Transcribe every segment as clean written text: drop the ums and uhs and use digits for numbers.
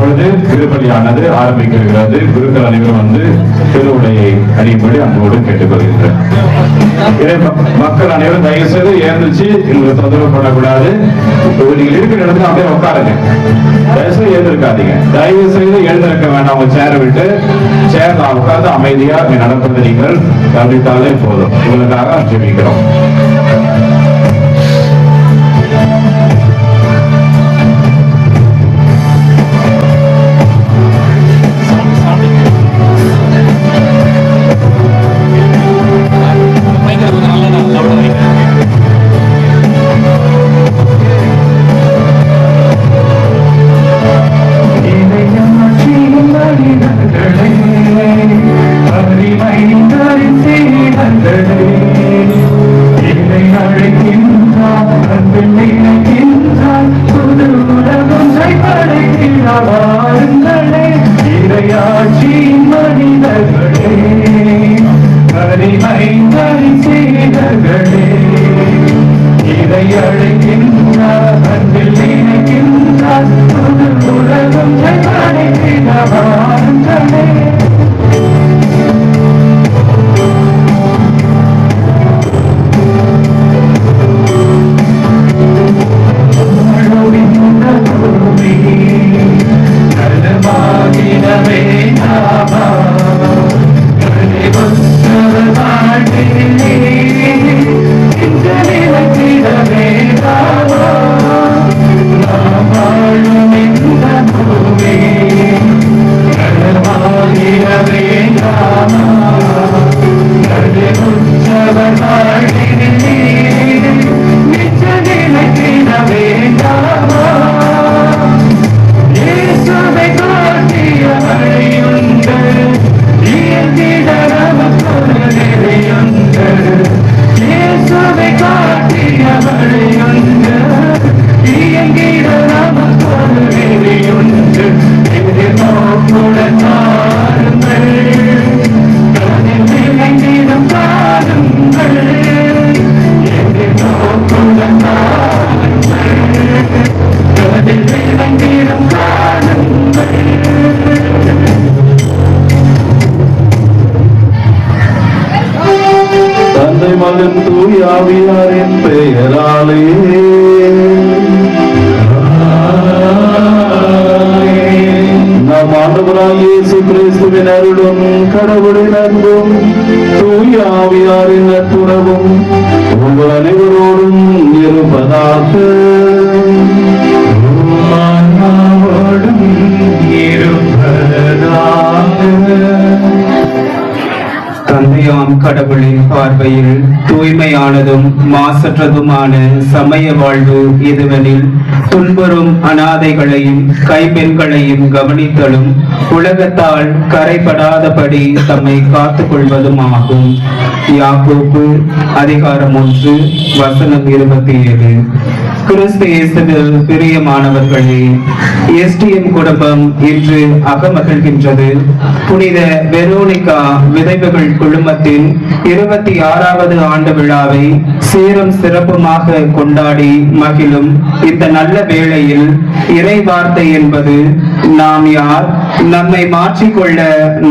இப்பொழுது திருப்பலியானது ஆரம்பிக்கிறது. குருக்கள் அனைவரும் வந்து திருவுடையை அணியும்படி அன்போடு கேட்டுக்கொள்கின்றனர். மக்கள் அனைவரும் தயவு செய்து ஏந்திச்சு எங்களுக்கு தொந்தரவு பண்ணக்கூடாது. நீங்கள் இருக்கிற இடத்துல அப்படியே உட்காருங்க. தயவு செய்து எழுந்திருக்காதீங்க. தயவு செய்து எழுந்திருக்க வேண்டாம். உங்க சேரை விட்டு சேர்ல உட்கார்ந்து அமைதியா நடப்பது நீங்கள் கவனித்தாலே போதும். உங்களுக்காக ஜெபிக்கிறோம். மகன் தூயாவியாரின் பெயராலே நம் ஆண்டவராகிய இயேசு கிறிஸ்துவின் அருளும் கடவுளின் அன்பும் தூயாவியாரின் நட்புறவும் உங்கள் அனைவரோடும் இருப்பதாக. தந்தையாம் கடவுளின் பார்வையில் தூய்மையானதும் மாசற்றதுமான சமய வாழ்வு இதுவெனில் துன்புறும் அனாதைகளையும் கைப்பெண்களையும் கவனித்தலும் உலகத்தால் கரைபடாதபடி தம்மை காத்துக் கொள்வதும் ஆகும். யாக்கோபு அதிகாரம் 1 வசனம் 27. கிறிஸ்து இயேசுவில் பிரியமானவர்களே, எஸ்டிஎம் குடும்பம் இன்று அகமகிழ்கின்றது. புனித வெரோனிகா விதைப்புகள் குழுமத்தின் 26வது ஆண்டு விழாவை சீரும் சிறப்புமாக கொண்டாடி மகிழும் இந்த நல்ல வேளையில் இறை வார்த்தை என்பது நாம் யார், நம்மை மாற்றிக்கொள்ள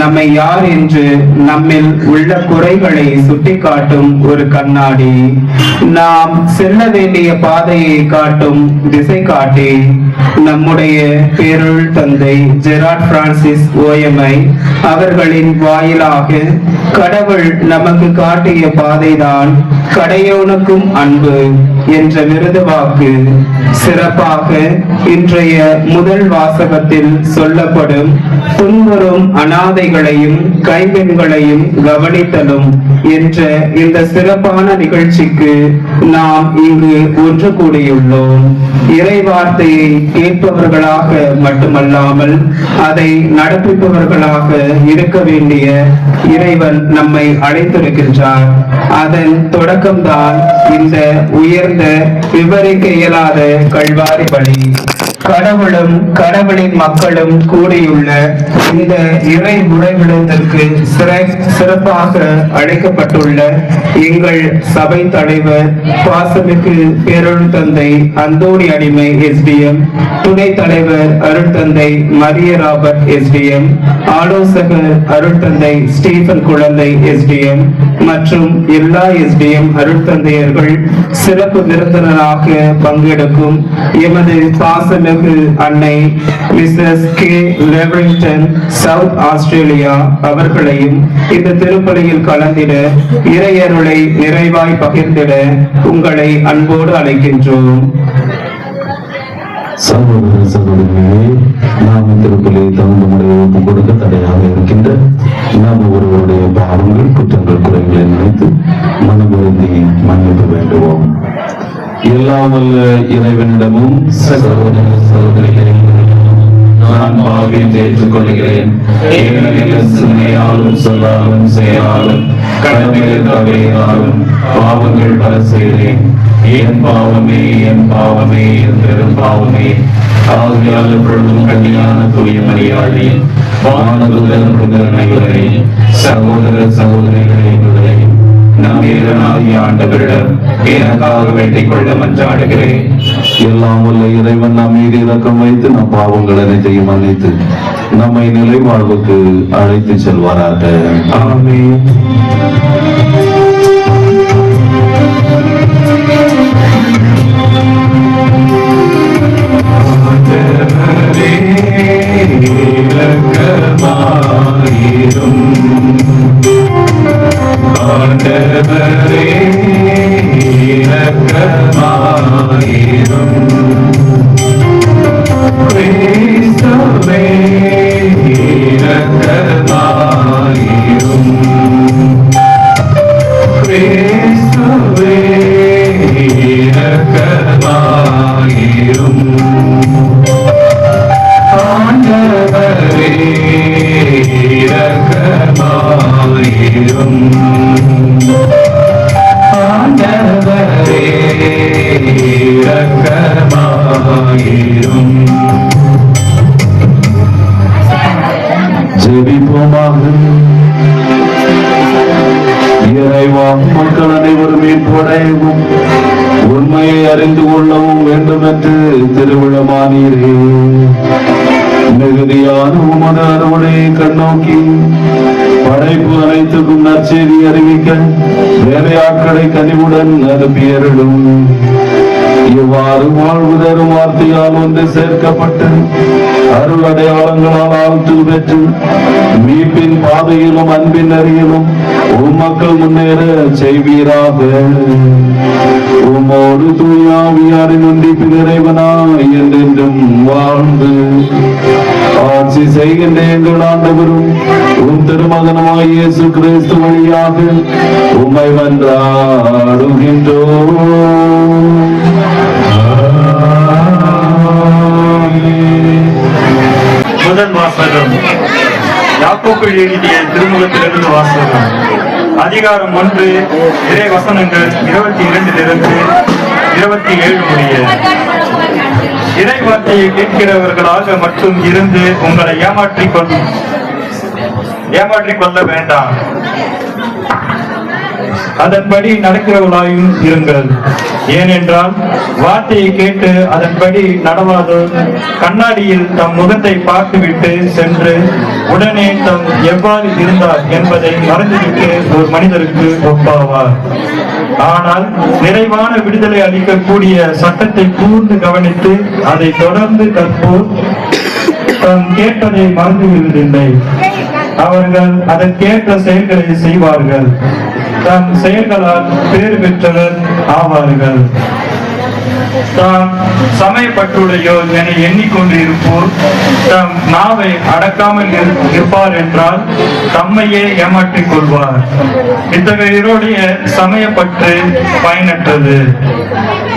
நம்மை யார் என்று நம்மில் உள்ள குறைகளை சுட்டிக்காட்டும் ஒரு கண்ணாடி, நாம் செல்ல வேண்டிய பாதையை காட்டும் திசை காட்டி. நம்முடைய பேருள் தந்தை ஜெராட் பிரான்சிஸ் ஓஎம்ஐ அவர்களின் வாயிலாக கடவுள் நமக்கு காட்டிய பாதைதான் கடையோனுக்கும் அன்பு என்ற விருது வாக்கு சிறப்பாக இன்றைய முதல் வாசகத்தில் சொல்லப்படும் துன்புறும் அனாதைகளையும் கைப்பெண்களையும் கவனித்தலும் என்ற இந்த சிறப்பான நிகழ்ச்சிக்கு நாம் இங்கு ஒன்று கூடியுள்ளோம். இறை வார்த்தையை கேட்பவர்களாக மட்டுமல்லாமல் அதை நடப்பிப்பவர்களாக இருக்க வேண்டிய இறைவன் நம்மை அழைத்திருக்கின்றார். அதன் தொடக்கம்தான் இந்த உயர்ந்த விவரிக்க இயலாத கல்வாரி பலி. கடவுளும் கடவுளின் மக்களும் கூடியுள்ள இந்த இறை உறைவிடத்திற்கு சிறப்பாக அழைக்க அழைக்கப்பட்டுள்ள எங்கள் சபை தலைவர் பாசமிகு பேரருள் தந்தை அந்தோணி அடிமை SDM, துணைத் தலைவர் அருள் தந்தை மரிய ராபர்ட் SDM, ஆலோசகர் அருள் தந்தை ஸ்டீபன் குழந்தை SDM மற்றும் எல்லா SDM அருள் தந்தையர்கள் சிறப்பு விருந்தினராக பங்கெடுக்கும் எமது பாசமிகு அன்னை மிஸ்ஸஸ் கே லெவரிங்டன் சவுத் ஆஸ்திரேலியா அவர்களையும் இந்த திருப்பலியில் கலந்திட இறையருளை நிறைவாய் பகிர்ந்திட உங்களை அன்போடு அழைக்கின்றோம். சகோதர சகோதரிகளே, நாம் திருப்பலியை தகுந்தமுடைய ஒப்பு கொடுக்க தடையாக இருக்கின்ற நாம் ஒருவருடைய பாவங்கள் குற்றங்கள் குறைகளை நினைத்து மனமுருந்தி மன்னிப்பு வேண்டுவோம். எல்லாம் வல்ல இறைவனிடமும் சகோதர சகோதரிகளே, நான் பாவியை ஏற்றுக்கொள்கிறேன். ஏனெனில் சிந்தனையாலும் சொல்லாலும் செயலாலும் கடமையில் தவறினாலும் பாவங்கள் பல செய்தேன். என் பாவமே என் பாவமே என் பெரும் பாவமே. ஆகையால் எப்பொழுதும் கண்ணியான தூய மரியாதை வானதுதன் புதனை சகோதர சகோதரிகளை நம் இறைவனாகிய ஆண்டவரிடம் எனக்காக வேண்டிக் கொள்ள மன்றாடுகிறேன். எல்லாம் உள்ள இறைவன் நம் மீது இரக்கம் வைத்து நம் பாவங்கள் அனைத்தையும் மன்னித்து நம்மை நிலை வாழ்வுக்கு அழைத்து செல்வாராக. ஆமென். ஆண்டவரே இரக்கமாயிரும். கிறிஸ்துவே இரக்கமாயிரும். கிறிஸ்துவே இரக்கமாயிரும். ஆண்டவரே இரக்கமாயிரும். ஆண்டவரே இரக்கமாயிரும். ஜெபிப்போமாக. இறைவா, மக்கள் அனைவரும் மீட்படையவும் உண்மையை அறிந்து கொள்ளவும் வேண்டும் என்று திருவிழமானீரே. மிகுதியான உமது அறுவடையை கண்ணோக்கி படைப்பு அனைத்துக்கும் நற்செய்தி அறிவிக்க வேலையாட்களை கனிவுடன் அனுப்பியருடும். இவ்வாறு வாழ்வு தரும் வார்த்தையால் ஒன்று சேர்க்கப்பட்டு அருள் அடையாளங்களால் ஆற்றல் பெற்று மீட்பின் பாதையிலும் அன்பின் அறியிலும் மக்கள் முன்னேற செய்வீராக. உம்மோடு தூயாவியாரின் ஒன்றிப்பின் இறைவனாய் என்றென்றும் வாழ்ந்து ஆட்சி செய்கின்ற எங்கள் ஆண்டவரும் உம் திருமகனுமாய் இயேசு கிறிஸ்து வழியாக உம்மை மன்றாடுகின்றோம். முதல் வாசகம் யாக்கோபு எழுதிய திருமுகத்திலிருந்து வாசகம். அதிகாரம் 1, இறை வசனங்கள் 22 27 முடிய. இறை வார்த்தையை கேட்கிறவர்களாக மட்டும் இருந்து உங்களை ஏமாற்றிக் கொள்ள வேண்டாம். அதன்படி நடக்கிறவர்களாயும் இருங்கள். ஏனென்றால் வார்த்தையை கேட்டு அதன்படி நடவாதோர் கண்ணாடியில் தம் முகத்தை பார்த்துவிட்டு சென்று உடனே தம் எவ்வாறு இருந்தார் என்பதை மறந்துவிட்டு ஒரு மனிதருக்கு ஒப்பாவார். ஆனால் நிறைவான விடுதலை அளிக்கக்கூடிய சட்டத்தை கூர்ந்து கவனித்து அதை தொடர்ந்து கற்போர் தாம் கேட்டதை மறந்து விடுவதில்லை. அவர்கள் அதற்கேற்ற செயல்களை செய்வார்கள். தம் செயல்களால் பேறு பெற்றவர் ஆவார்கள். தாம் சமயப்பட்டுடையோர் என எண்ணிக்கொண்டு இருப்போர் தம் நாவை அடக்காமல் இருப்பார் என்றால் தம்மையே ஏமாற்றிக் கொள்வார். இத்தகையோருடைய சமயப்பற்று பயனற்றது.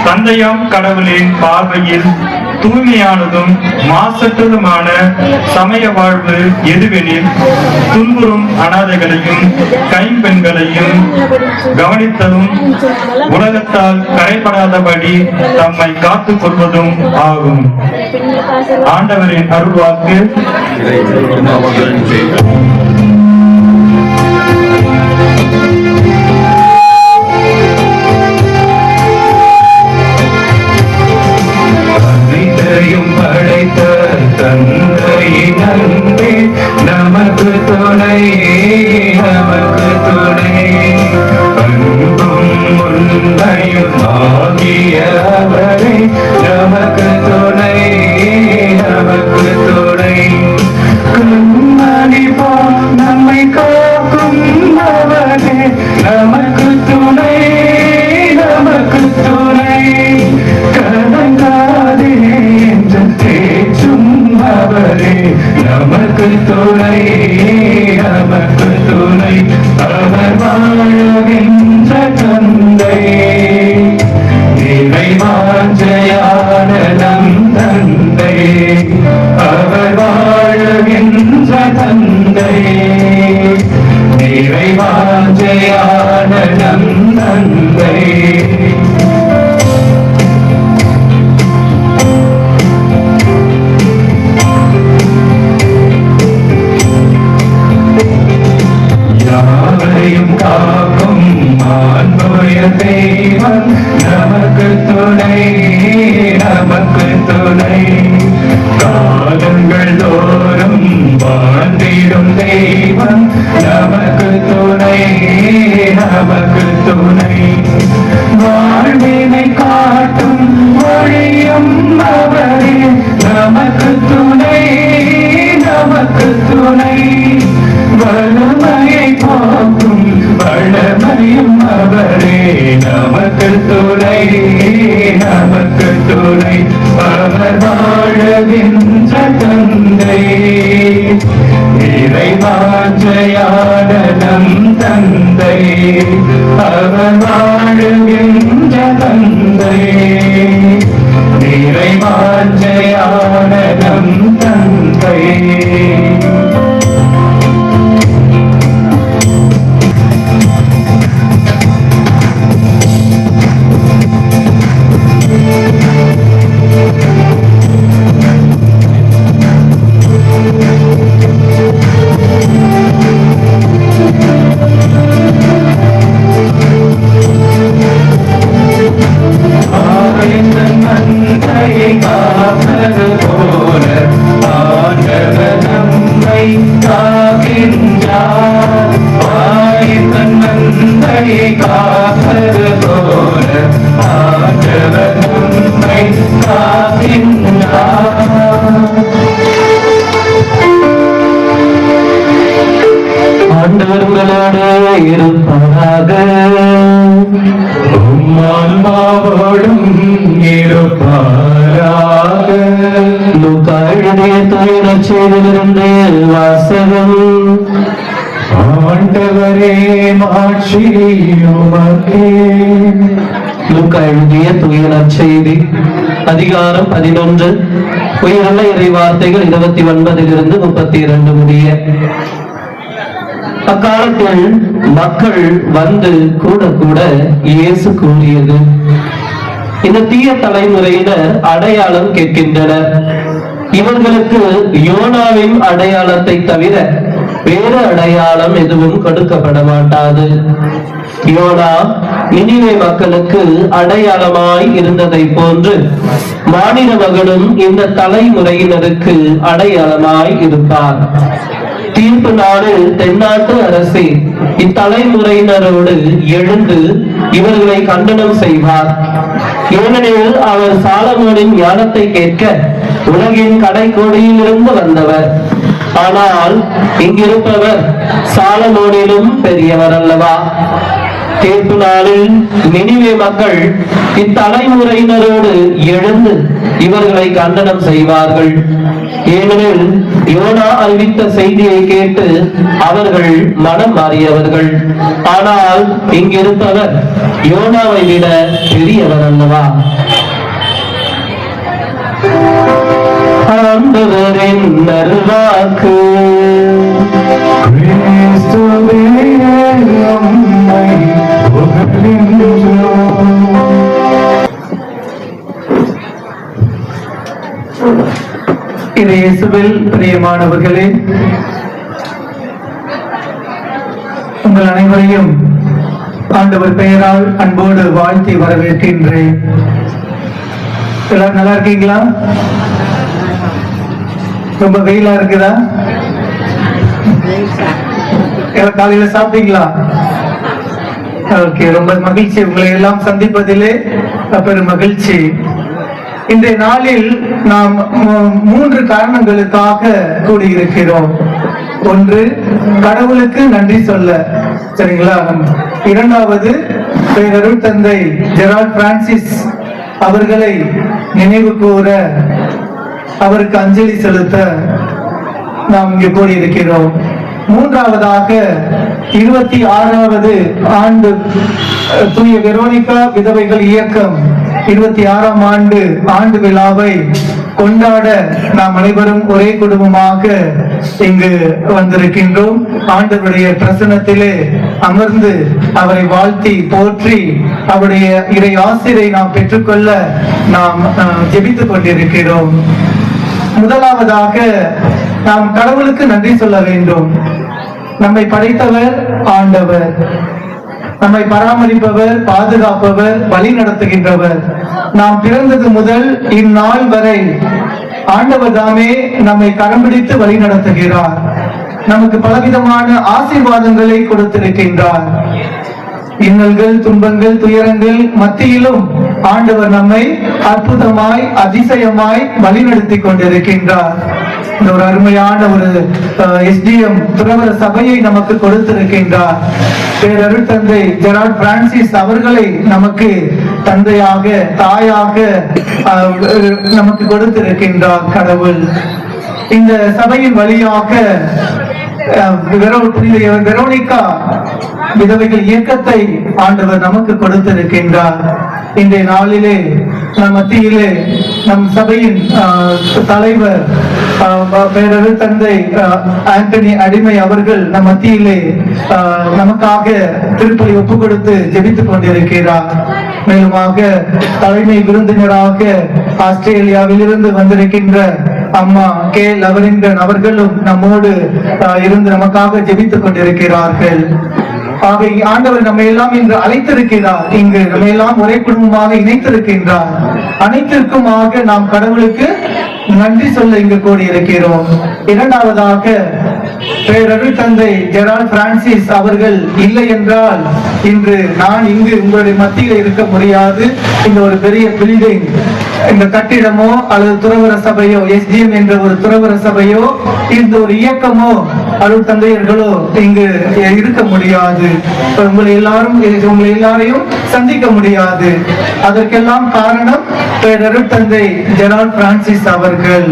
தந்தையாம் கடவுளின் பார்வையில் தூய்மையானதும் மாசற்றதுமான சமய வாழ்வு எதுவெனில் துன்புறும் அனாதைகளையும் கைம்பெண்களையும் கவனித்ததும் உலகத்தால் கரைபடாதபடி தம்மை காத்துக் கொள்வதும் ஆகும். ஆண்டவரின் அருள்வாக்கு. அளித்த தந்தையின் அன்பே நமக்கு துணை, நமக்கு துணை. அன்பும் உண்மையும் ஆகிய அவரே நமக்கு துணை, நமக்கு துணை. கண்மணி போல் நம்மை காக்கும் அவரே நமக்கு துணை, நமக்கு துணை. கலங்காதே என்று தேற்றும் அவரே நமக்கு துணை, நமக்கு துணை. அவர் வாழ்கின்ற தந்தை, நிறைவாஞ்சையான நம் தந்தை. அவர் வாழ்கின்ற தந்தை, நிறைவாஞ்சையான நம் தந்தை. யாரையும் காக்கும் மாண்புடைய தெய்வம் நமக்கு துணை, நமக்கு துணை. காலங்கள் தோறும் வாழ்ந்திடும் தெய்வம் நமக்கு துணை, நமக்கு துணை. வாழ்வினை காட்டும் வழியும் அவரே நமக்கு துணை, நமக்கு துணை. வளமையை பார்க்கும் வளமையும் அவரே நமக்கு துணை, நமக்கு துணை. அவர் வாழுகின்ற தந்தை, இறைவாஞ்சையான நம் தந்தை. அவர் வாழுகின்ற தந்தை, இறைவாஞ்சையான நம் தந்தை. காப்பது போல ஆண்டவர் நம்மை காக்கின்றார். ஆயத்தன் நன்மையை காப்பது போல ஆண்டவர் நம்மை காக்கின்றார். ஆண்டவர் உங்களோடு இருப்பாராக, ஆன்மாவோடும் இருப்பாராக. லூக்கா எழுதிய தூய நற்செய்தியிலிருந்து வாசகம். ஆண்டவரே மாட்சி உமக்கே. லூக்கா எழுதிய தூய நற்செய்தி அதிகாரம் 11 உயிருள்ள இறை வார்த்தைகள் 29 32 முடிய. அக்காலத்தில் மக்கள் வந்து கூட கூட இயேசு கூறியது, இந்த தீய தலைமுறையினர் அடையாளம் கேட்கின்றனர். இவர்களுக்கு யோனாவின் அடையாளத்தை தவிர வேறு அடையாளம் எதுவும் கொடுக்கப்பட மாட்டாது. யோனா நினிவே மக்களுக்கு அடையாளமாய் இருந்ததை போன்று மானிட மகனும் இந்த தலைமுறையினருக்கு அடையாளமாய் இருப்பார். தீர்ப்பு நாளில் தென்னாட்டு அரசே இத்தலைமுறையினரோடு எழுந்து இவர்களை கண்டனம் செய்வார். ஏனெனில் அவர் சாலமோனின் ஞானத்தை கேட்க உலகின் கடைக்கோடியில் இருந்து வந்தவர். ஆனால் இங்கிருப்பவர் சாலமோனிலும் பெரியவர் அல்லவா? தீர்ப்பு நாளில் நினிவே மக்கள் இத்தலைமுறையினரோடு எழுந்து இவர்களை கண்டனம் செய்வார்கள். ஏனெனில் யோனா அறிவித்த செய்தியை கேட்டு அவர்கள் மனம் மாறியவர்கள். ஆனால் இங்கிருப்பவர் யோனாவை விட பெரியவர் அல்லவா? ஆண்டவரின் நல்வாக்கு. கிறிஸ்துவே உம்மை புகழ்கின்றோம். இது இயேசுவில் பிரியமானவர்களே, உங்கள் அனைவரையும் ஆண்டவர் பெயரால் அன்போடு வாழ்த்தி வரவேற்கின்றேன். எல்லாரும் நல்லா இருக்கீங்களா? ரொம்ப வெயிலா இருக்குதா? காலையில சாப்பிட்டீங்களா? ஓகே, ரொம்ப மகிழ்ச்சி உங்களை எல்லாம் சந்திப்பதிலே பெரும் மகிழ்ச்சி. இன்றைய நாளில் நாம் 3 காரணங்களுக்காக கூடியிருக்கிறோம். ஒன்று, கடவுளுக்கு நன்றி சொல்ல, சரிங்களா? இரண்டாவது, பேரருள் தந்தை ஜெரால்ட் பிரான்சிஸ் அவர்களை நினைவு கூற, அவருக்கு அஞ்சலி செலுத்த நாம் இங்கு கூடியிருக்கிறோம். மூன்றாவதாக 26வது ஆண்டு தூய வெரோனிகா விதவைகள் இயக்கம் 26ஆம் ஆண்டு விழாவை கொண்டாட நாம் அனைவரும் ஒரே குடும்பமாக இங்கு வந்திருக்கின்றோம். ஆண்டவருடைய பிரசன்னத்திலே அமர்ந்து அவரை வாழ்த்தி போற்றி அவருடைய இறை ஆசிரை நாம் பெற்றுக்கொள்ள நாம் ஜெபித்துக் கொண்டிருக்கிறோம். முதலாவதாக நாம் கடவுளுக்கு நன்றி சொல்ல வேண்டும். நம்மை படைத்தவர் ஆண்டவர், நம்மை பராமரிப்பவர், பாதுகாப்பவர், வழி நடத்துகின்றவர். நாம் பிறந்தது முதல் இந்நாள் வரை ஆண்டவர் தாமே நம்மை கரம் பிடித்து வழி நடத்துகிறார். நமக்கு பலவிதமான ஆசீர்வாதங்களை கொடுத்திருக்கின்றார். இன்னல்கள், துன்பங்கள், துயரங்கள் மத்தியிலும் ஆண்டவர் நம்மை அற்புதமாய், அதிசயமாய் வழிநடத்தி கொண்டிருக்கின்றார். இந்த ஒரு அருமையான ஒரு SDM துறவர சபையை நமக்கு கொடுத்திருக்கின்றார். பேரருள் தந்தை ஜெரால்ட் பிரான்சிஸ் அவர்களை நமக்கு தந்தையாக, தாயாக நமக்கு கொடுத்திருக்கின்றார் கடவுள். இந்த சபையின் வழியாக வெரோனிகா விதவைகள் இயக்கத்தை ஆண்டவர் நமக்கு கொடுத்திருக்கின்றார். இன்றைய நாளிலே நம் மத்தியிலே நம் சபையின் தலைவர் பேரருள் தந்தை ஆண்டனி அடிமை அவர்கள் நம் மத்தியிலே நமக்காக திருப்பலி ஒப்பு கொடுத்து ஜெபித்துக் கொண்டிருக்கிறார். மேலுமாக தலைமை விருந்தினராக ஆஸ்திரேலியாவில் இருந்து வந்திருக்கின்ற அம்மா கே லவரிங்கன் அவர்களும் நம்மோடு இருந்து நமக்காக ஜெபித்துக் கொண்டிருக்கிறார்கள். ஆக ஆண்டவர் நம்மை எல்லாம் இன்று அழைத்திருக்கிறார். இங்கு நம்ம எல்லாம் ஒரே குடும்பமாக இணைத்திருக்கின்றார். அனைத்திற்குமாக நாம் கடவுளுக்கு நன்றி சொல்ல இங்கு கூடியிருக்கிறோம். இரண்டாவதாக பேரருள் தந்தை ஜெரால்ட் பிரான்சிஸ் அவர்கள் இல்லை என்றால் இன்று நான் இங்கு உங்களுடைய மத்தியில் இருக்க முடியாது. இந்த ஒரு பெரிய பில்டிங், இந்த கட்டிடமோ அல்லது துறவர சபையோ, SDM என்ற ஒரு துறவர சபையோ, இந்த ஒரு இயக்கமோ, அருள் தந்தையர்களோ இங்கு இருக்க முடியாது. உங்களை எல்லாரையும் சந்திக்க முடியாது. அதற்கெல்லாம் காரணம் பேரருள் தந்தை ஜெரால்ட் பிரான்சிஸ் அவர்கள்.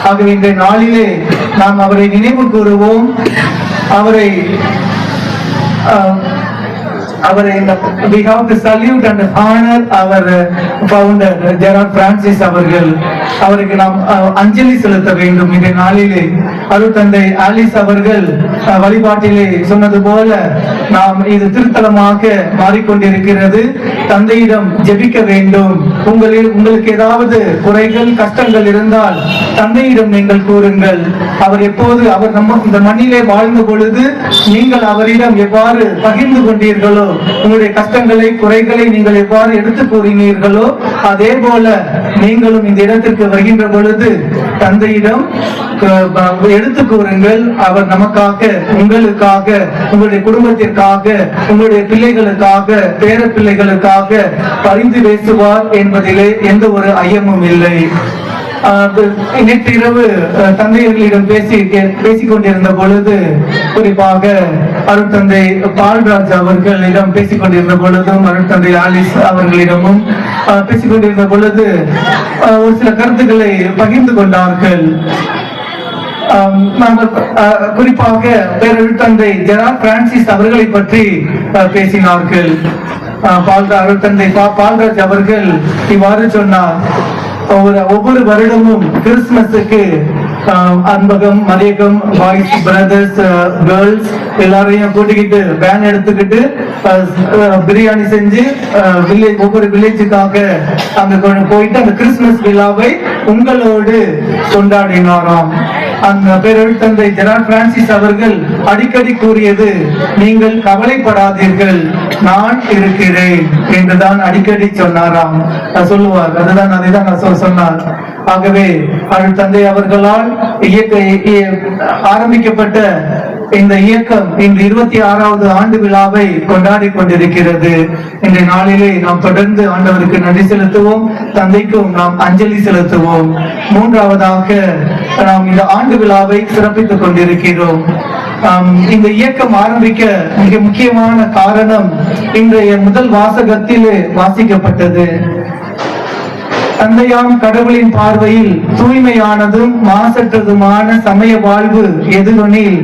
ஆகவே இந்த நாளிலே நாம் அவரை நினைவு கூறுவோம். அவரை we have to salute and honor our founder Gerald Francis அவர்கள். அவருக்கு நாம் அஞ்சலி செலுத்த வேண்டும். இந்த நாளிலே அருள் தந்தை ஆலிஸ் அவர்கள் வழிபாட்டிலே சொன்னது போல நாம் இது திருத்தலமாக மாறிக்கொண்டிருக்கிறது. தந்தையிடம் ஜெபிக்க வேண்டும். உங்களுக்கு ஏதாவது குறைகள், கஷ்டங்கள் இருந்தால் தந்தையிடம் நீங்கள் கூறுங்கள். அவர் இந்த மண்ணிலே வாழ்ந்த பொழுது நீங்கள் அவரிடம் எவ்வாறு பகிர்ந்து கொண்டீர்களோ, உங்களுடைய கஷ்டங்களை, குறைகளை நீங்கள் எவ்வாறு எடுத்து கூறினீர்களோ, அதே போல நீங்களும் இந்த இடத்திற்கு வருகின்ற பொழுது தந்தையிடம் எடுத்து கூறுங்கள். அவர் நமக்காக, உங்களுக்காக, உங்களுடைய குடும்பத்திற்காக, உங்களுடைய பிள்ளைகளுக்காக, பேர பிள்ளைகளுக்காக பரிந்து பேசுவார் என்பதிலே எந்த ஒரு ஐயமும் இல்லை. நேற்று இரவு தந்தையர்களிடம் பேசிக் கொண்டிருந்த பொழுது, குறிப்பாக அருள் தந்தை பால்ராஜ் அவர்களிடம் பேசிக் கொண்டிருந்த பொழுதும், அருள் தந்தை ஆலிஸ் அவர்களிடமும் பேசிக் கொண்டிருந்த பொழுது ஒரு சில கருத்துக்களை பகிர்ந்து கொண்டார்கள். குறிப்பாக பேரருள் தந்தை ஜெரால்ட் பிரான்சிஸ் அவர்களை பற்றி பேசினார்கள். அருள் தந்தை பால்ராஜ் அவர்கள் இவ்வாறு சொன்னார்: ஒவ்வொரு வருடமும் கிறிஸ்துமஸுக்கு அன்பகம், மதியகம், பாய்ஸ், பிரதர்ஸ், கேர்ள்ஸ் எல்லாரையும் கூட்டிக்கிட்டு வேன் எடுத்துக்கிட்டு பிரியாணி செஞ்சு ஒவ்வொரு வில்லேஜுக்காக அங்க போயிட்டு அந்த கிறிஸ்துமஸ் விழாவை உங்களோடு கொண்டாடினாராம். அந்த பேரொழி தந்தை ஜெரால்ட் பிரான்சிஸ் அவர்கள் அடிக்கடி கூறியது, நீங்கள் கவலைப்படாதீர்கள், நான் இருக்கிறேன் என்றுதான் அடிக்கடி சொன்னாராம், சொல்லுவார். அதுதான் அதைதான் சொன்னார். ஆகவே அருள் தந்தை அவர்களால் ஆரம்பிக்கப்பட்ட இந்த இயக்கம் இன்று 26வது ஆண்டு விழாவை கொண்டாடி கொண்டிருக்கிறது. இன்றைய நாளிலே நாம் தொடர்ந்து ஆண்டவருக்கு நன்றி செலுத்துவோம், தந்தைக்கும் நாம் அஞ்சலி செலுத்துவோம். மூன்றாவதாக நாம் இந்த ஆண்டு விழாவை சிறப்பித்துக் கொண்டிருக்கிறோம். இந்த இயக்கம் ஆரம்பிக்க மிக முக்கியமான காரணம் இன்றைய முதல் வாசகத்திலே வாசிக்கப்பட்டது. தந்தையாம் கடவுளின் பார்வையில் தூய்மையானதும் மாசற்றதுமான சமய வாழ்வு எதுவெனில்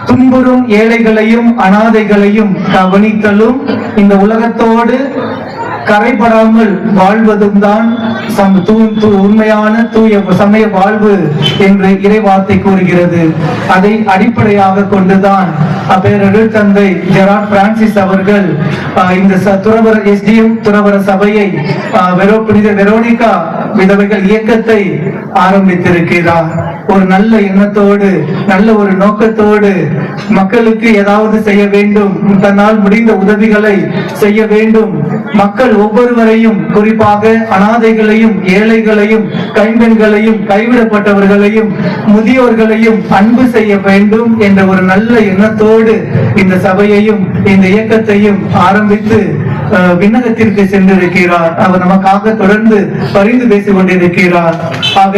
துன்புறும் ஏழைகளையும் அனாதைகளையும் கவனித்தலும் இந்த உலகத்தோடு கரைபடாமல் வாழ்வதும் தான் உண்மையான தூய சமய வாழ்வு என்று இறைவார்த்தை கூறுகிறது. அதை அடிப்படையாக கொண்டுதான் பேரருள் தந்தை ஜெரால்ட் பிரான்சிஸ் அவர்கள் இந்த துறவர எஸ்டிஎம் துறவர சபையை புனித வெரோனிகா விதவைகள் இயக்கத்தை ஆரம்பித்திருக்கிறார். ஒரு நல்ல எண்ணத்தோடு, நல்ல ஒரு நோக்கத்தோடு, மக்களுக்கு ஏதாவது செய்ய வேண்டும், தன்னால் முடிந்த உதவிகளை செய்ய வேண்டும், மக்கள் ஒவ்வொருவரையும், குறிப்பாக அனாதைகளையும் ஏழைகளையும் கைம்பெண்களையும் கைவிடப்பட்டவர்களையும் முதியோர்களையும் அன்பு செய்ய வேண்டும் என்ற ஒரு நல்ல எண்ணத்தோடு இந்த சபையையும் இந்த இயக்கத்தையும் ஆரம்பித்து விண்ணகத்திற்கு சென்றிருக்கிறார். அவர் நமக்காக தொடர்ந்து பரிந்து பேசிக் கொண்டிருக்கிறார். ஆக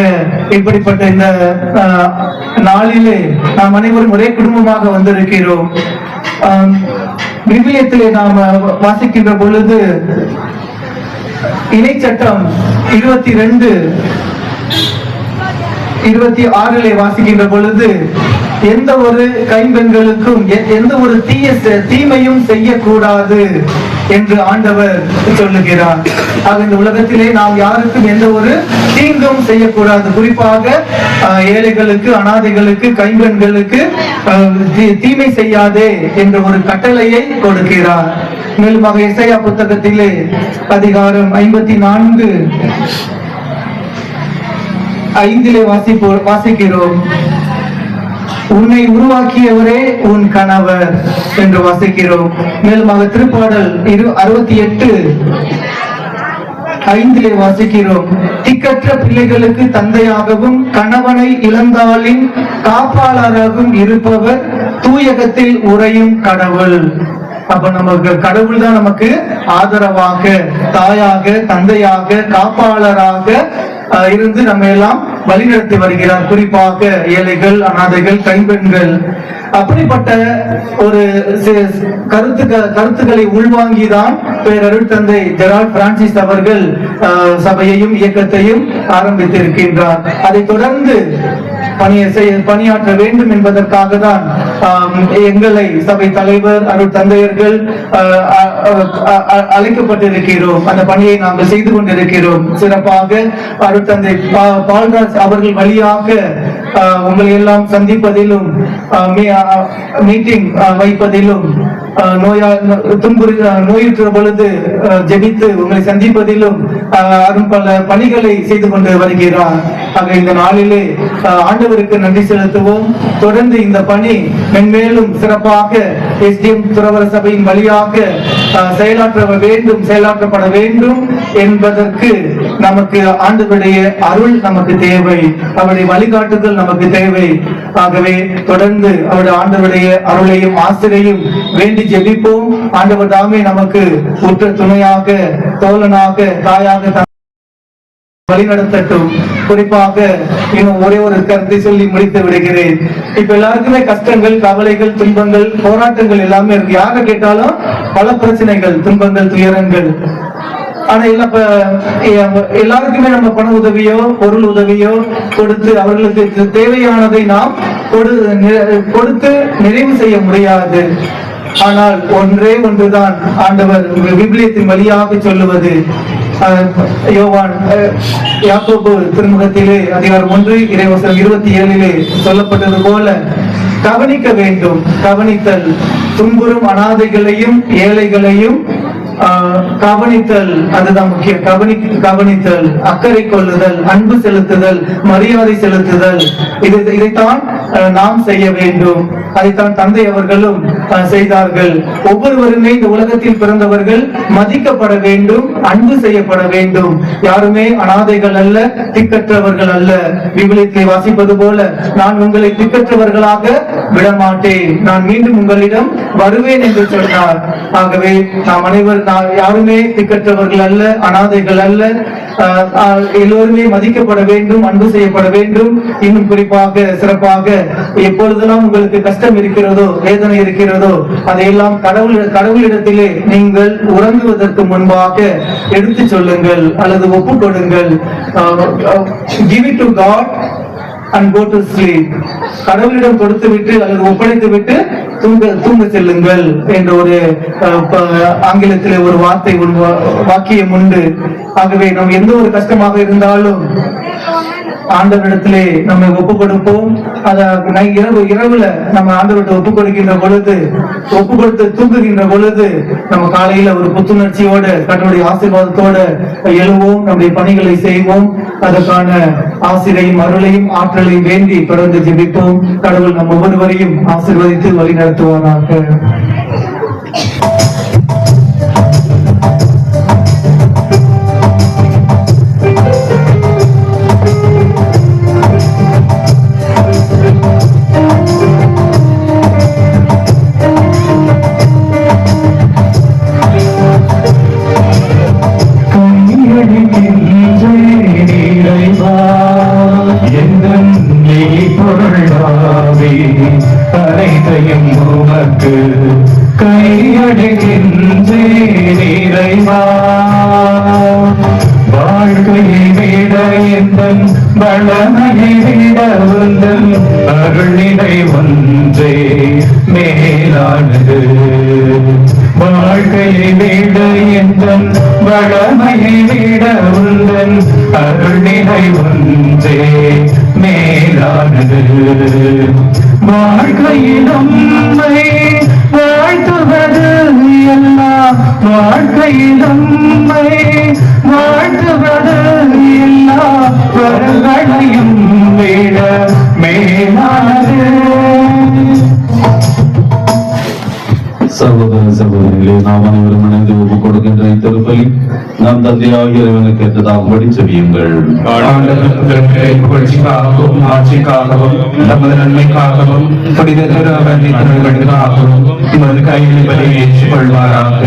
இப்படிப்பட்ட இந்த நாளிலே நாம் அனைவரும் ஒரே குடும்பமாக வந்திருக்கிறோம். விவிலியத்திலே நாம் வாசிக்கின்ற பொழுது இணை சட்டம் 22:26 வாசிக்கின்ற பொழுது எந்த ஒரு கைம்பெண்களுக்கும் எந்த ஒரு தீமையும் செய்யக்கூடாது என்று ஆண்டவர் சொல்லுகிறார். ஆக இந்த உலகத்திலே நாம் யாருக்கும் எந்த ஒரு தீங்கும் செய்யக்கூடாது, குறிப்பாக ஏழைகளுக்கு, அனாதைகளுக்கு, கைம்பெண்களுக்கு தீமை செய்யாதே என்ற ஒரு கட்டளையை கொடுக்கிறார். மேலும் எசாயா புத்தகத்திலே அதிகாரம் 54:5 வாசிக்கிறோம். உன்னை உருவாக்கியவரே உன் கணவர் என்று வாசிக்கிறோம். மேலும் திருப்பாடல் 68:5 வாசிக்கிறோம். திக்கற்ற பிள்ளைகளுக்கு தந்தையாகவும் கணவனை இழந்தாலின் காப்பாளராகவும் இருப்பவர் தூயகத்தில் உறையும் கடவுள். அப்ப நமக்கு கடவுள் தான் நமக்கு ஆதரவாக, தாயாக, தந்தையாக, காப்பாளராக இருந்து நம்ம எல்லாம் வழிநடத்தி வருகிறார். குறிப்பாக ஏழைகள், அனாதைகள், கைம்பெண்கள். அப்படிப்பட்ட ஒரு கருத்துக்களை உள்வாங்கிதான் பேரருள் தந்தை ஜெரால்ட் பிரான்சிஸ் அவர்கள் சபையையும் இயக்கத்தையும் ஆரம்பித்திருக்கின்றார். அதை தொடர்ந்து பணியாற்ற வேண்டும் என்பதற்காக தான் எங்களை சபை தலைவர், அருள் தந்தையர்கள் அழைக்கப்பட்டிருக்கிறோம். அந்த பணியை நாங்கள் செய்து கொண்டிருக்கிறோம். சிறப்பாக அருள் தந்தை பால்ராஜ் அவர்கள் வழியாக உங்களை எல்லாம் சந்திப்பதிலும், மீட்டிங் வைப்பதிலும், நோயுற்ற பொழுது ஜெபித்து உங்களை சந்திப்பதிலும் பல பணிகளை செய்து கொண்டு வருகிறார். ஆக இந்த நாளிலே ஆண்டவருக்கு நன்றி செலுத்துவோம். தொடர்ந்து இந்த பணி மென்மேலும் சிறப்பாக எஸ்டிஎம் துறவர சபையின் வழியாக செயலாற்றப்பட வேண்டும் என்பதற்கு நமக்கு ஆண்டவருடைய அருள் நமக்கு தேவை, அவருடைய வழிகாட்டுதல் நமக்கு தேவை. ஆகவே தொடர்ந்து அவருடைய ஆண்டவருடைய அருளையும் ஆசிரியையும் வேண்டி ஜெபிப்போம். ஆண்டவர் தாமே நமக்கு உற்ற துணையாக, தோழனாக, தாயாக வழிநடத்தட்டும். குறிப்பாக இன்னும் ஒரே ஒரு கருத்தை சொல்லி முடித்து விடுகிறேன். இப்ப எல்லாருக்குமே கஷ்டங்கள், கவலைகள், துன்பங்கள், போராட்டங்கள் எல்லாமே இருக்கு. யாரை கேட்டாலும் பல பிரச்சனைகள், துன்பங்கள், துயரங்கள். ஆனா எல்லாருக்குமே நம்ம பண உதவியோ பொருள் உதவியோ கொடுத்து அவர்களுக்கு தேவையானதை நாம் கொடுத்து நிறைவு செய்ய முடியாது. ஆனால் ஒன்றே ஒன்றுதான் ஆண்டவர் விவிலியத்தின் வழியாக சொல்லுவது. யாக்கோபு திருமுகத்திலே அதிகாரம் 1 இறைவசனம் 27 சொல்லப்பட்டது போல கவனிக்க வேண்டும். கவனித்தல், துன்புறும் அனாதைகளையும் ஏழைகளையும் கவனித்தல், அதுதான் முக்கியம். கவனித்தல், அக்கறை கொள்ளுதல், அன்பு செலுத்துதல், மரியாதை செலுத்துதல், இதைத்தான் நாம் செய்ய வேண்டும். அதைத்தான் தந்தை அவர்களும் செய்தார்கள். ஒவ்வொருவருமே இந்த உலகத்தில் பிறந்தவர்கள் மதிக்கப்பட வேண்டும், அன்பு செய்யப்பட வேண்டும். யாருமே அனாதைகள் அல்ல, திக்கற்றவர்கள் அல்ல. விவிலியத்தை வாசிப்பது போல, நான் உங்களை திக்கற்றவர்களாக விடமாட்டேன், நான் மீண்டும் உங்களிடம் வருவேன் என்று சொன்னார். ஆகவே நாம் அனைவரும் யாருமே திக்கற்றவர்கள் அல்ல, அனாதைகள் அல்ல. எல்லோருமே மதிக்கப்பட வேண்டும், அன்பு செய்யப்பட வேண்டும். இன்னும் குறிப்பாக சிறப்பாக எப்பொழுதெல்லாம் உங்களுக்கு கஷ்டம் இருக்கிறதோ, வேதனை இருக்கிறதோ, அதையெல்லாம் கடவுளிடத்திலே நீங்கள் உறங்குவதற்கு முன்பாக எடுத்து சொல்லுங்கள் அல்லது ஒப்புக் கொடுங்கள். Give it to God and go to sleep. கடவுளிடம் கொடுத்து விட்டு அல்லது ஒப்படைத்து விட்டு தூங்க செல்லுங்கள் என்ற ஒரு ஆங்கிலத்திலே ஒரு வாக்கியம் உண்டு. ஆகவே நாம் எந்த ஒரு கஷ்டமாக இருந்தாலும் ஆண்டவரிடத்திலே நம்மை ஒப்பு கொடுப்போம். இரவுல நம்ம ஆண்டவர்கிட்ட ஒப்பு கொடுக்கின்ற பொழுது, ஒப்பு கொடுத்து தூங்குகின்ற பொழுது நம்ம காலையில ஒரு புத்துணர்ச்சியோட கடவுளுடைய ஆசீர்வாதத்தோட எழுவோம், நம்முடைய பணிகளை செய்வோம். அதற்கான ஆசிரியையும் அருளையும் ஆற்றலையும் வேண்டி தொடர்ந்து ஜெபிப்போம். கடவுள் நம் ஒவ்வொருவரையும் ஆசீர்வதித்து வழி நடத்துவாராக. அனைத்தையும் உமக்கு கையெடுக்கின்றேன் இறைவா. வாழ்க்கையை விட எந்தன் வளமையை விட உந்தன் அருளினை ஒன்றே மேலானது. வாழ்க்கையை விட எந்தன் வளமையை விட உந்தன் அருளினை ஒன்றே மேலானது. வாழ்க்கையில் நம்மை வாழ்த்துவது எல்லாம், வாழ்க்கையில் நம்மை வாழ்த்துவது எல்லா வரங்களையும் விட மேலானது. சகோதர சகோதரிகளே, நாம் அனைவரும் இணைந்து ஒப்புக் கொடுக்கின்ற இத்திருப்பலி நாம் தந்தையாகிய இறைவனுக்கு ஏற்றதாகும்படி செவியுங்கள். புகழ்ச்சிக்காகவும் ஆட்சிக்காகவும் நமது நன்மைக்காகவும் புனித திருவருளுக்காகவும் நமது கையில் பலி ஏற்றுக் கொள்வாராக.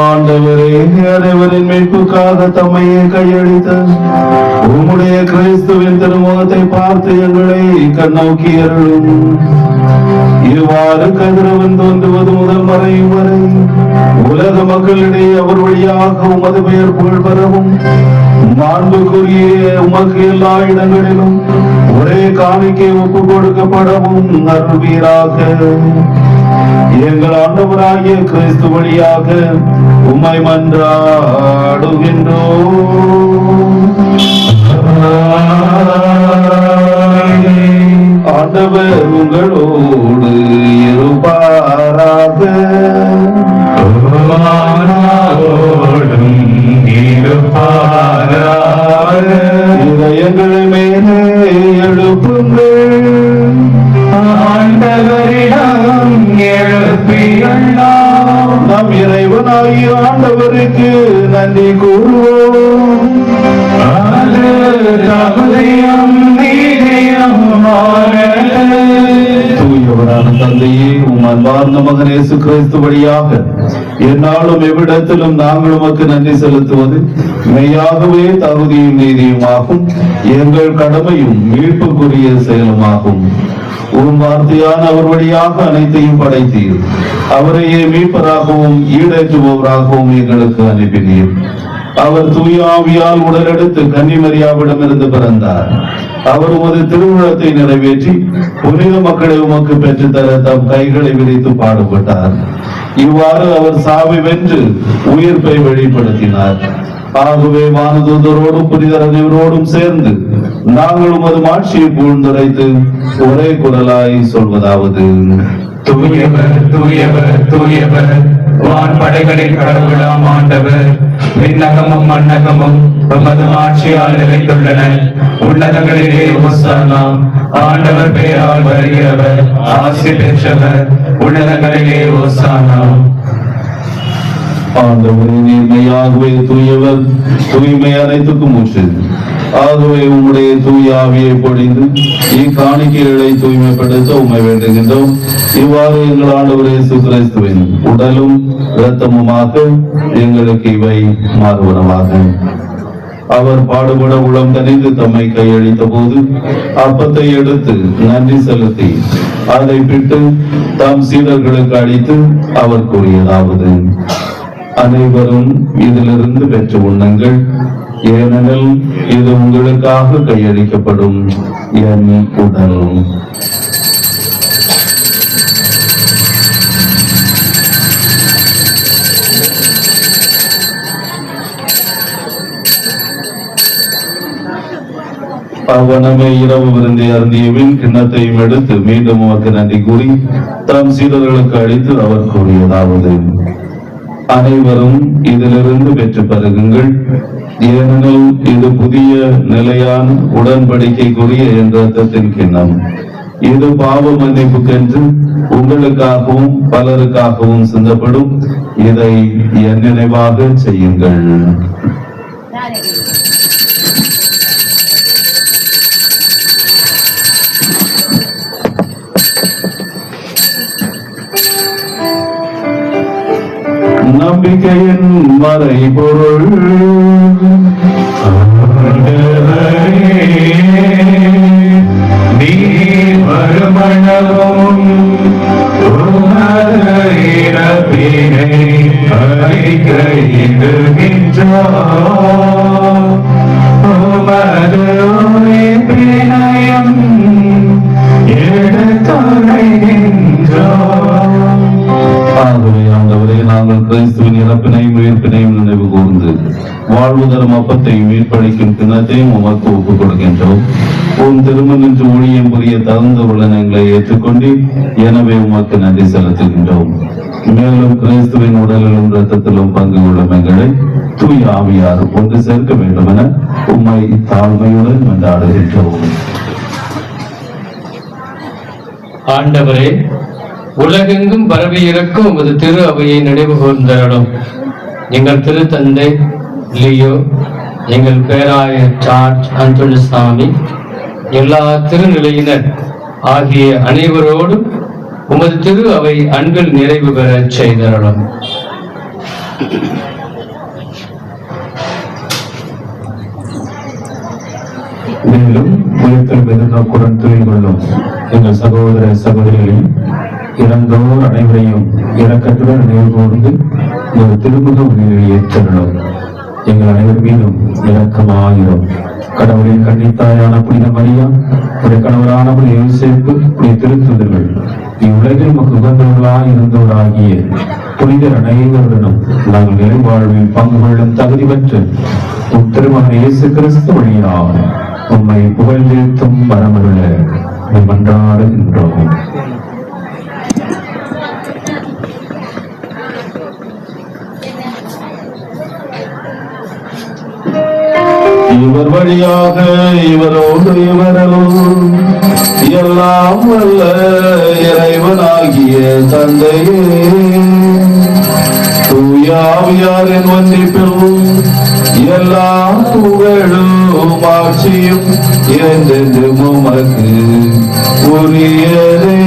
ஆண்டவரே, அனைவரின் மீட்புக்காக தம்மையே கையளித்த உம்முடைய கிறிஸ்துவின் திருமுகத்தை பார்த்து எங்களை கண்ணோக்கி அருளும். இவ்வாறு கதிரவன் தோன்றுவது முதல் மறையும் வரை உலக மக்களிடையே அவர் வழியாக உமது பெயர் புகழ் பெறவும், மாண்புக்குரிய உமக்கு எல்லா இடங்களிலும் ஒரே காணிக்கை ஒப்புக் கொடுக்கப்படவும் அருள்வீராக. எங்கள் ஆண்டவராகிய கிறிஸ்து வழியாக உம்மை மன்றாடுகின்றோம். ஆண்டவர் உங்களோடு இருப்பாராக. இதயங்களை மேலே எழுப்புங்கள். ஆண்டவரிடம் எழுப்பியுள்ளோம். நம் இறைவனாகிய ஆண்டவருக்கு நன்றி கூறுவோம். அது தகுதியும் தூயவரான தந்தையே, உம் அன்பார்ந்த மகன் இயேசு கிறிஸ்து வழியாக எந்நாளும் எவ்விடத்திலும் நாங்கள் உமக்கு நன்றி செலுத்துவது மெய்யாகவே தகுதியும் நீதியுமாகும், எங்கள் கடமையும் மீட்புக்குரிய செயலுமாகும். உம் வார்த்தையான அவர் வழியாக அனைத்தையும் படைத்தீர். அவரையே மீட்பராகவும் ஈடேற்றுபவராகவும் எங்களுக்கு அனுப்பினீர். அவர் தூய ஆவியால் உடலெடுத்து கன்னிமரியாவிடமிருந்து பிறந்தார். அவர் உமது திருவுளத்தை நிறைவேற்றி புனித மக்களை உமக்கு பெற்றுத்தர தம் கைகளை விரித்து பாடுபட்டார். இவ்வாறு அவர் சாவை வென்று உயிர்ப்பை வெளிப்படுத்தினார். ஆகவே வானதூதரோடும் புனிதர் அனைவரோடும் சேர்ந்து நாங்கள் உமது மாட்சியை புகழ்ந்துரைத்து ஒரே குரலாய் சொல்வதாவது: தூயவர் தூயவர் தூயவர், வான் படைகளின் கடவுளாம் ஆண்டவர். விண்ணகமும் மண்ணகமும் உமது ஆட்சியால் நிறைந்துள்ளன. உன்னதங்களிலே ஓசானா. ஆண்டவர் பெயரால் வருகிறவர் ஆசி பெற்றவர். உன்னதங்களிலே ஓசானா. ஆண்டவரே, நீர்மையாகவே தூயவர், தூய்மை அனைத்துக்கும் ஊற்று. ஆகவே உம்முடைய தூய ஆவியை பொழிந்து இக்காணிக்கைகளை தூய்மைப்படுத்த உம்மை வேண்டுகின்றோம். இவ்வாறு எங்கள் ஆண்டவர் இயேசு கிறிஸ்துவின் உடலும் இரத்தமுமாக எங்களுக்கு இவை மாறுவனவாக. அவர் பாடுபட உளம் கனிந்து தம்மை கையளித்த போது அப்பத்தை எடுத்து நன்றி செலுத்தி அதை பிட்டு தம் சீடர்களுக்கு அளித்து அவர் கூறியதாவது: அனைவரும் இதிலிருந்து பெற்று உண்ணுங்கள், ஏனெனில் இது உங்களுக்காக கையளிக்கப்படும் என் உடல். அவனமே இரவு விருந்தை அருந்தியபின் கிண்ணத்தையும் எடுத்து மீண்டும் அவருக்கு நன்றி கூறி தம் சீடர்களுக்கு அளித்து அவர் கூறியதாவது: அனைவரும் இதிலிருந்து பெற்று பருகுங்கள், ஏனெனில் இது புதிய நிலையான உடன்படிக்கைக்குரிய என் இரத்தத்தின் கிண்ணம். இது பாவ மன்னிப்புக்கென்று உங்களுக்காகவும் பலருக்காகவும் சிந்தப்படும். இதை என் நினைவாக செய்யுங்கள். நம்பிக்கையின் மறைபொருள் நீ வருமணவும் இறப்பினை அறிக்கையிடுகின்றார். உமது உயிர்ப்பினையும் எடுத்துரைக்கின்றார். ஆகவே ஆண்டவரே, நாங்கள் கிறிஸ்துவின் இறப்பினையும் உயிர்ப்பினையும் நினைவு கூர்ந்து வாழ்வு தரும் அப்பத்தையும் மீட்பளிக்கும் கிண்ணத்தையும் உமக்கு ஒப்புக் கொடுக்கின்றோம். உன் திருமணன்று ஊழியம் புரிய தகுந்த உள்ளனங்களை ஏற்றுக்கொண்டு எனவே உமக்கு நன்றி செலுத்துகின்றோம். மேலும் கிறிஸ்துவின் உடலிலும் இரத்தத்திலும் பங்கு கொள்ளும் எங்களை தூய ஆவியார் ஒன்று சேர்க்க வேண்டும் என உம்மை தாழ்மையுடன் கொண்டாடுகின்றோம். ஆண்டவரே, உலகெங்கும் பரவி இருக்கும் உமது திரு அவையை நினைவு கூர்ந்தருளும். எங்கள் திருத்தந்தை லியோ, எங்கள் பேராயர் ஜார்ஜ் அந்தோணிசாமி, எல்லா திருநிலையினர் ஆகிய அனைவரோடும் உமது திரு அவை அன்பில் நிறைவு பெற செய்தருளும். மேலும் உயிர்த்தல் எதிர்நோக்குடன் துயில் கொள்ளும் எங்கள் சகோதர சகோதரிகளையும் இறந்தோர் அனைவரையும் இரக்கத்துடன் நினைவு கூர்ந்து ஒரு திருமுக உயிரை ஏற்றலும். எங்கள் அனைவர் மீதும் இரக்கமாயிரும். கடவுளின் கன்னித்தாயான புனித மரியா, உடைய கணவரான புனித யோசேப்பு, உடைய திருத்தூதர்கள், இவ்வுலகில் நமக்கு உகந்தவர்களாய் இருந்தவராகிய புனிதர் அனைவருடனும் நாங்கள் நிறைவாழ்வில் பங்கு கொள்ளும் தகுதி பெற்று உம் திருமகன் இயேசு கிறிஸ்து வழியாக உம்மை புகழ்ந்தேத்தும் வரமருள மன்றாடுகின்றோம். இவர் வழியாக இவரோடு இவரும் எல்லாம் வல்ல இறைவனாகிய தந்தையே, தூய ஆவியாரின் ஒன்றிப்பில் எல்லா புகழும் ஆட்சியும் என்றென்றும் உமக்கு உரியதே.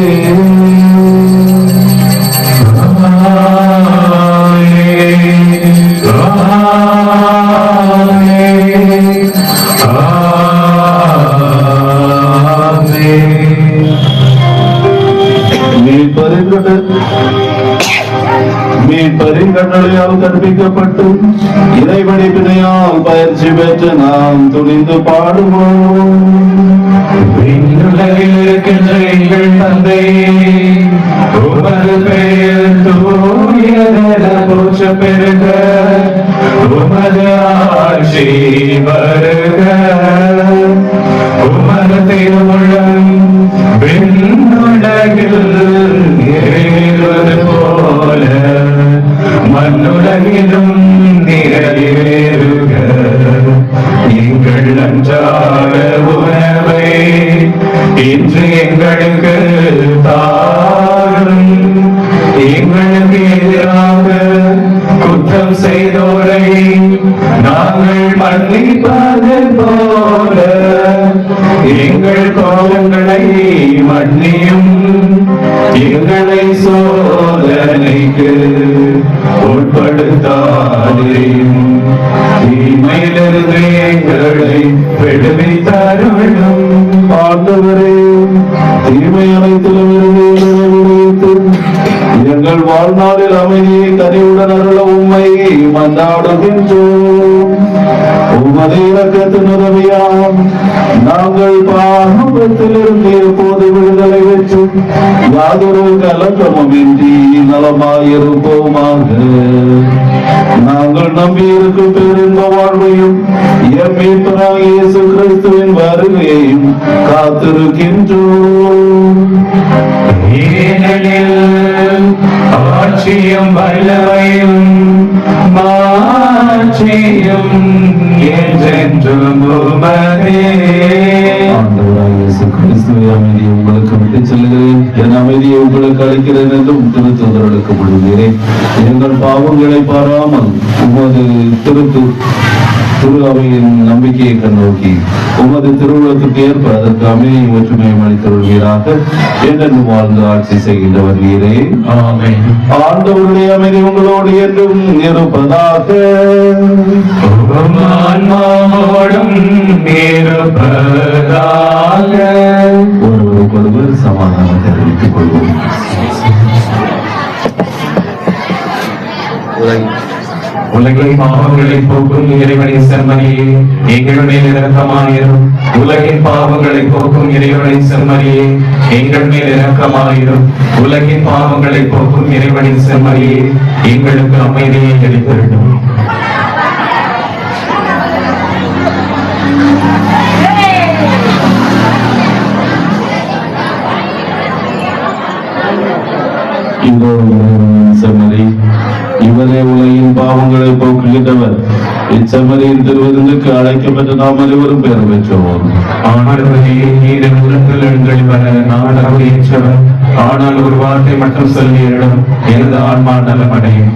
மீட்பரின் கற்பிக்கப்பட்டு இறைவடிப்பினையால் பயிற்சி பெற்று நாம் துணிந்து பாடுவோம். விண்ணுலகில் இருக்கின்ற எங்கள் தந்தையே, உமது பெயர் தூயதென போற்ற பெறுக. உமது ஆட்சி வருக உமது திருவுளம் விண்ணுலகில் நிறைவேறுவது போல மண்ணுலகிலும் நிறைவேறுக எங்கள் அன்றாட உணவை இன்று எங்களுக்கு தாரும் எங்களுக்கு எதிராக குற்றம் செய்தோரை நாங்கள் மன்னிப்பது போல எங்கள் கோபங்களை மன்னியும் எங்களை சோதனைக்கு உட்படுத்தாதேயும் தீமையிலிருந்து எங்களை விடுவித்தருளும். ஆண்டவரே, தீமை அனைத்திலும் இருந்து எங்களை விடுவித்து எங்கள் வாழ்நாளில் அமைதியை கனிவுடன் அருள உம்மை மன்றாடுகின்றோம். உமது இரக்கத்தின் உதவியால் நாங்கள் பாவத்திலிருந்து எப்போது விடுதலை பெற்று யாதொரு கலக்கமுமின்றி நலமாயிருப்போமாக. நாங்கள் நம்பியிருக்கும் பேரின்ப வாழ்வையும் எம் மீட்பராகிய இயேசு கிறிஸ்துவின் வருகையையும் காத்திருக்கின்றோம். ஏனெனில் ஆட்சியும் வல்லமையும் மாட்சியும் என்றென்றும் உமதே. ஆண்டவராகிய இயேசு கிறிஸ்துவை அமைதியை உங்களுக்கு விட்டு செல்கிறேன், என் அமைதியை உங்களுக்கு அளிக்கிறேன் என்றும் திருத்தூதர்களுக்கு விடுகிறேன். எங்கள் பாவங்களை பாராமல் உமது திரு அவையின் நம்பிக்கையை கண்ணோக்கி உமது திருவுளத்துக்கு ஏற்ப அதற்கு அமைதியை ஒற்றுமையை அளித்தருள்வீராக. என்றென்று வாழ்ந்து ஆட்சி செய்கின்றவர் நீரே. ஆமென். ஆண்டவருடைய அமைதி உங்களோடு என்றும் இருப்பதாக. உம் ஆன்மாவோடும் இருப்பதாக. ஒருவருக்கொருவர் சமாதானத்தை அறிவித்துக் கொள்வோம். உலகின் பாவங்களை போக்கும் இறைவனின் செம்மறியே எங்கள் மேல் இரக்கமாயிரும். உலகின் பாவங்களை போக்கும் இறைவனின் செம்மறியே எங்கள் மேல் இரக்கமாயிரும். உலகின் பாவங்களை போக்கும் இறைவனின் செம்மறியே எங்களுக்கு அமைதியை அளித்திருக்கும். இதோ இறைவனின் செம்மறி, இவரே உலகின் பாவங்களை போக்குகின்றவர். இச்செம்மறியின் திருவிருந்துக்கு அழைக்கப்பட்ட நாம் அனைவரும் பெயர் பெற்றோம். ஆனால் ஒரு வார்த்தை மட்டும் சொல்லியிடம் எனது ஆன்மா நலமடையும்.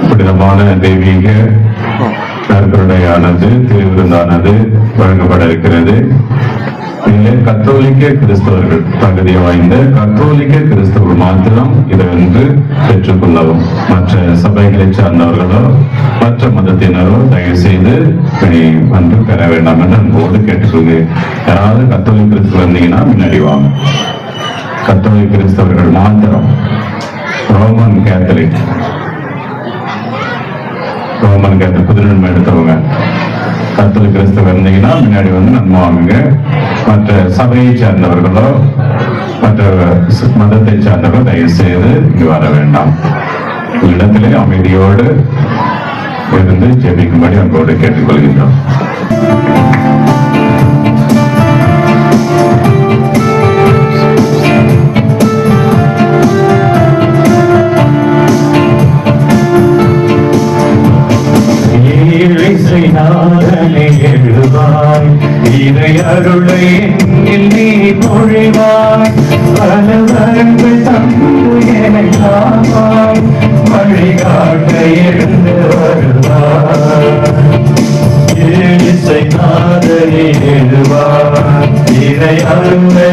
புனிதமான தெய்வீக நற்கருணையானது திருவிருந்தானது வழங்கப்பட இருக்கிறது. இதில் கத்தோலிக்க கிறிஸ்தவர்கள், தகுதி வாய்ந்த கத்தோலிக்க கிறிஸ்தவர்கள் மாத்திரம் இதை பெற்றுக்கொள்ளவும். மற்ற சபைகளை சார்ந்தவர்களோ மற்ற மதத்தினரோ தயவு செய்து பெற வேண்டாம் என்று அன்போடு கேட்டுக்கொள்கிறேன். யாராவது கத்தோலிக்க கிறிஸ்தவர் இருந்தீங்கன்னா முன்னாடி வாங்க. கத்தோலிக்க கிறிஸ்தவர்கள் மாத்திரம், ரோமன் கேத்தலிக் புதுநன்மை எடுத்தவங்க கத்தோலிக்க கிறிஸ்தவர் இருந்தீங்கன்னா முன்னாடி நன்மை வாங்குங்க. மற்ற சபையை சார்ந்தவர்களோ மற்ற மதத்தை சார்ந்தவர்களோ தயவு செய்து இங்கு வர வேண்டாம். இடத்திலே அமைதியோடு இருந்து ஜெபிக்கும்படி அன்போடு கேட்டுக்கொள்கின்றோம். எழுவாய் இறை அருளை நீ பொழிவாய். பல வரங்கள் தந்து என்னை காப்பாய். வழிகாட்ட எழுந்து வருவாய். இசை நாதனே எழுவாய். இறை அருளை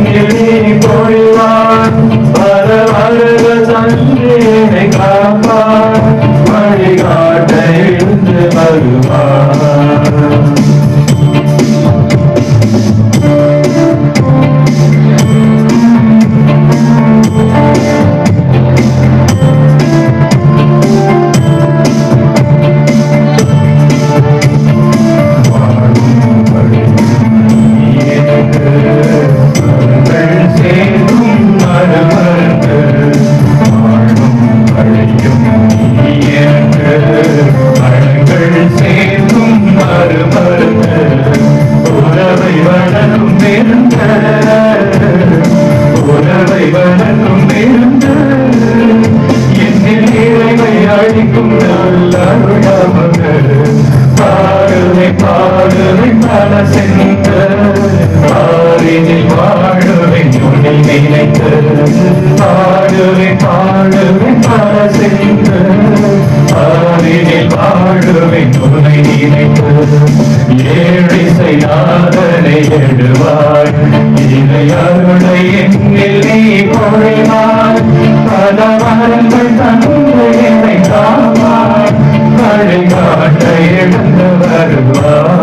நீ பொழிவாய். பல வரங்கள் தந்து என்னை காப்பாய். வழிகாட்ட எழுந்து வருவாய். மரங்கள் நினைத்து பாடுவேன் பாடுவேன் பல சென்று ஆறினில் வாழுவேன் உன்னை நினைத்து ஏழிசை நாதனை எழுவாய் இதை அருளை என்னில் நீ பொழிவாய் பல வரங்கள் தந்து என்னை காப்பாய் வழிகாட்ட எழுந்து வருவாய்.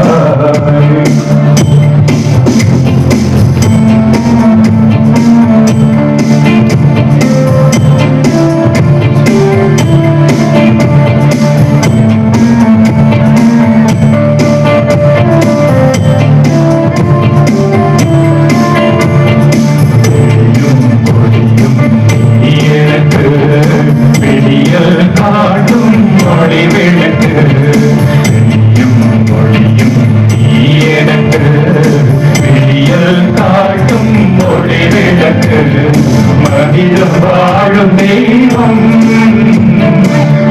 மனிதம் வாழும் தெய்வம்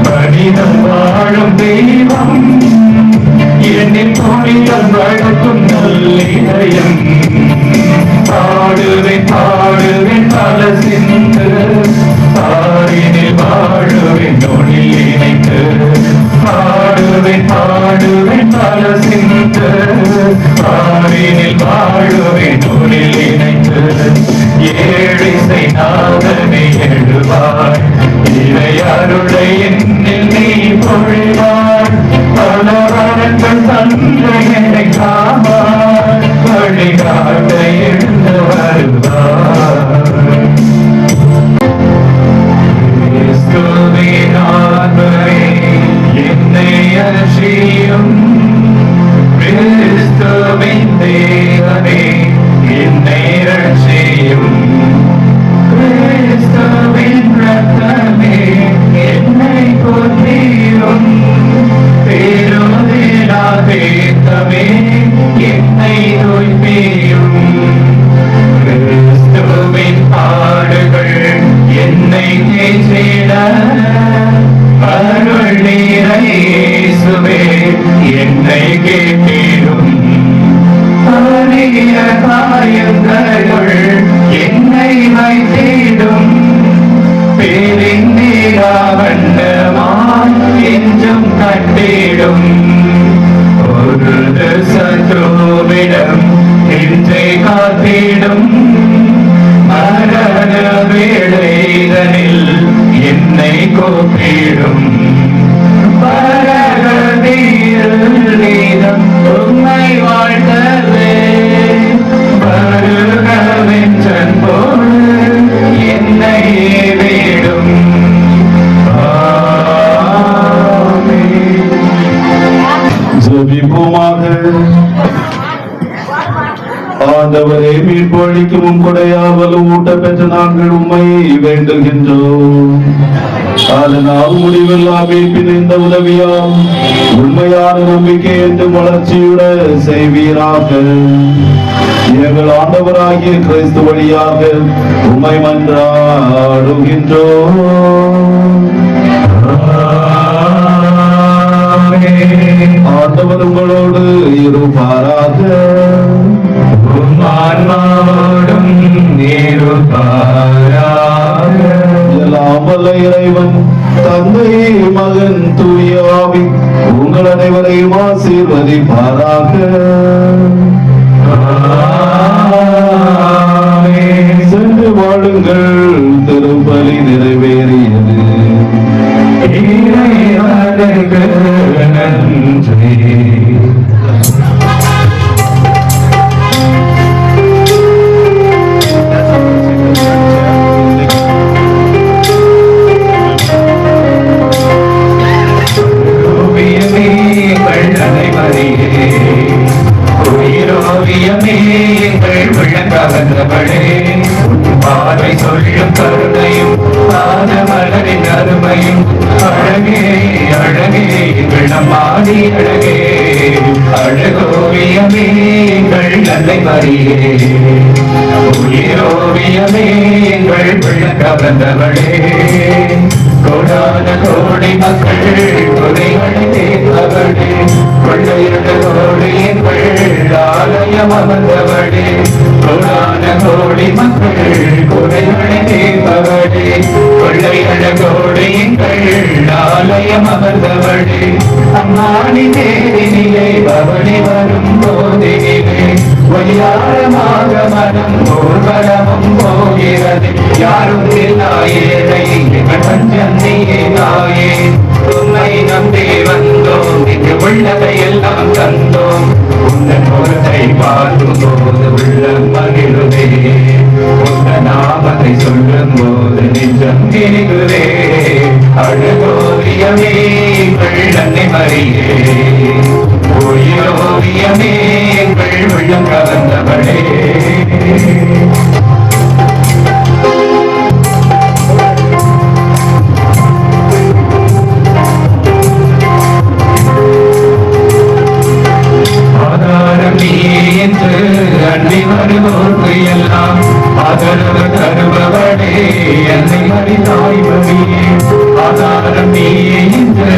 மனிதம் வாழும் தெய்வம் என்னின் துணிகள் வழக்கும் நல்லிதயம் பாடுவேன் பாடுவேன் பல சிந்து பாரினில் வாழுவேன் தொழில் இணைத்து பாடுவேன் பாடுவேன் பல சிந்து பாரினில் வாழுவேன் தொழில் இணைத்து ஏழிசை நாதனை எழுவாய் இதை அருளை என்னில் நீ பொழிவாய் பல வரங்கள் தந்து என்னை காவாய் வழிகாட்ட எழுந்து வருவாய். கிறிஸ்துவின் ஆத்மமே என்னை அழியும் கிறிஸ்துவின் தேவனே என்னை ரட்சியும் கிறிஸ்துவின் ரத்தமே என்னை கொன்றிடும் பேருதிலாதேத்தமே என்னை தூய்மையும் கிறிஸ்துவின் பாடுகள் என்னை தேற்றிட அருள் நீரை இயேசுவே என்னை கேட்டிடும் அரிய காயங்களுள் என்னை வைத்திடும் பேரிந்திராவண்டமாய் என்றும் கட்டிடும் ஒரு சத்ருவிடம் இன்றை காத்திடும் மரண வேளைதனில் என்னை கூப்பிடும் பரகதீரம் உம்மை வாழ்த்தவே வருகவென்றன் போது என்னை விடும். ஜெபிப்போமாக. ஆண்டவரே மீட்பளிக்கும் கொடையாவலும் ஊட்ட பெற்ற நாங்கள் உம்மை வேண்டுகின்றோம். அதனால் முடிவில்லா மீட்பின் இந்த உதவியால் உண்மையான நம்பிக்கை என்று வளர்ச்சியுட செய்வீராக. எங்கள் ஆண்டவராகிய கிறிஸ்து வழியாக உம்மை மன்றாடுகின்றோம். ஆண்டவர் உங்களோடு இருப்பாராக. ஆன்மாவோடும் இருப்பாராக. எல்லாம் வல்ல இறைவன் தந்தை மகன் தூய ஆவி உங்கள் அனைவரையும் ஆசீர்வதிப்பாராக. சென்று வாழுங்கள், திருப்பலி நிறைவேறியது. இறைவனுக்கு நன்றி. உயிரோவியமே எங்கள் விளக்கவந்தவளே பார்வை சொல்லும் கருணையும் பாதமலரின் அருமையும் அழகே அழகே விளமாடி அழகே அழகோவியமே எங்கள் நல்லை மறியே உயிரோவியமே எங்கள் விளக்கவந்தவளே கோடான கோடி மக்கள் குறைகளை தீர்த்தவளே கொள்ளையிடலோடு எங்கள் ஆலயம் அமர்ந்தவளே கோடான கோடி மக்கள் குறைகளை தீர்ப்பவளே கொள்ளையிடலோடு எங்கள் ஆலயம் அமர்ந்தவளே அம்மானி தேரினிலே பவனி வரும் போதினிலே வழியாரமாக மனம் ஊர்வலமும் போகிறது யாரும் இல்லா ஏழை பஞ்சம் நீயே தாயே உன்னை நம்பி வந்தோம் இங்கு உள்ளதை எல்லாம் தந்தோம் உந்தன் முகத்தை பார்க்கும் போது உள்ளம் மகிழுதே உந்த நாமத்தை சொல்லும் போது நிஜம் திரிகுதே அழகோவியமே வெள்ளனை மறியே ஓவியமே எங்கள் உள்ளம் கவர்ந்தவளே ஆதாரம் நீ என்று அன்பி வருவோர்க்கு எல்லாம் ஆதரவு தருபவளே என்னை மறித்தாய் மறியே ஆதாரம் நீ என்று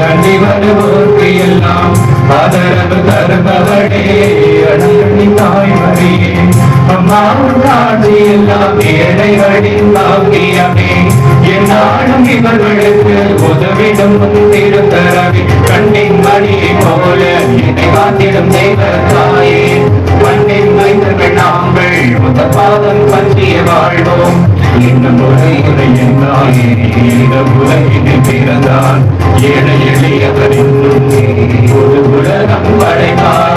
அன்பி வருவோர்க்கு எல்லாம் ஆதரவு தருபவளே அண்ணி தாய் மறியே அம்மாவும் காட்சி எல்லாம் ஏழைகளின் பாக்கியமே என்னாலும் இவர்களுக்கு உதவிடும் திருத்தரவி கண்ணின் மணியை போல என்னை காத்திடும் தெய்வ தாயே மண்ணின் மைந்தர்கள் நாங்கள் முத பாதம் பற்றிய வாழ்வோம் இன்னும் ஒரு இறை என்னாயே இந்த உலகினில் பிறந்தான் ஏழை எளியவரின் ஒரு உலகம் படைத்தார்